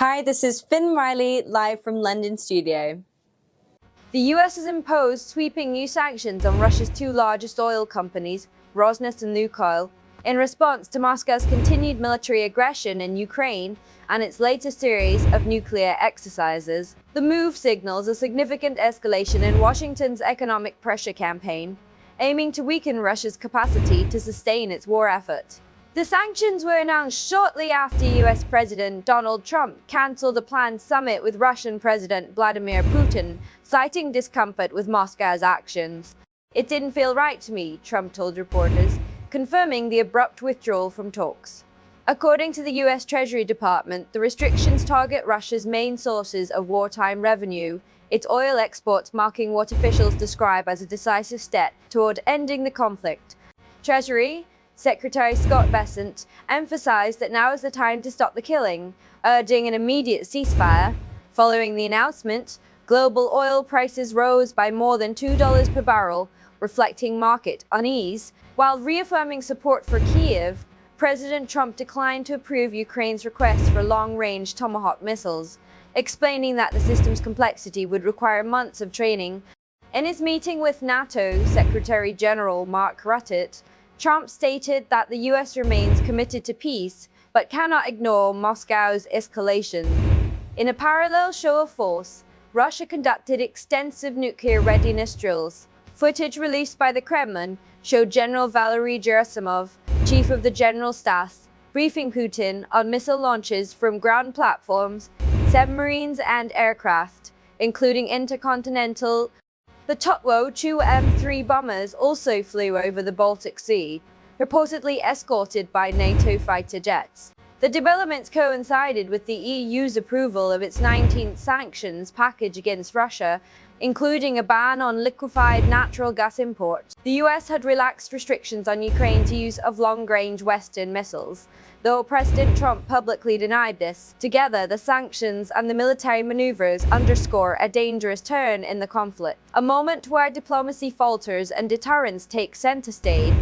Hi, this is Finn Riley, live from London studio. The US has imposed sweeping new sanctions on Russia's two largest oil companies, Rosneft and Lukoil, in response to Moscow's continued military aggression in Ukraine and its latest series of nuclear exercises. The move signals a significant escalation in Washington's economic pressure campaign, aiming to weaken Russia's capacity to sustain its war effort. The sanctions were announced shortly after US President Donald Trump canceled a planned summit with Russian President Vladimir Putin, citing discomfort with Moscow's actions. "It didn't feel right to me," Trump told reporters, confirming the abrupt withdrawal from talks. According to the US Treasury Department, the restrictions target Russia's main sources of wartime revenue, its oil exports, marking what officials describe as a decisive step toward ending the conflict. Treasury Secretary Scott Bessent emphasized that now is the time to stop the killing, urging an immediate ceasefire. Following the announcement, global oil prices rose by more than $2 per barrel, reflecting market unease. While reaffirming support for Kyiv, President Trump declined to approve Ukraine's request for long-range Tomahawk missiles, explaining that the system's complexity would require months of training. In his meeting with NATO Secretary General Mark Rutte, Trump stated that the US remains committed to peace, but cannot ignore Moscow's escalation. In a parallel show of force, Russia conducted extensive nuclear readiness drills. Footage released by the Kremlin showed General Valery Gerasimov, chief of the General Staff, briefing Putin on missile launches from ground platforms, submarines, and aircraft, including intercontinental. The Tutwo-Chu M3 bombers also flew over the Baltic Sea, reportedly escorted by NATO fighter jets. The developments coincided with the EU's approval of its 19th sanctions package against Russia, including a ban on liquefied natural gas imports. The US had relaxed restrictions on Ukraine's use of long-range Western missiles, though President Trump publicly denied this. Together, the sanctions and the military maneuvers underscore a dangerous turn in the conflict, a moment where diplomacy falters and deterrence take center stage.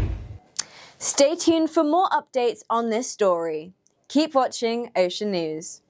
Stay tuned for more updates on this story. Keep watching Ocean News.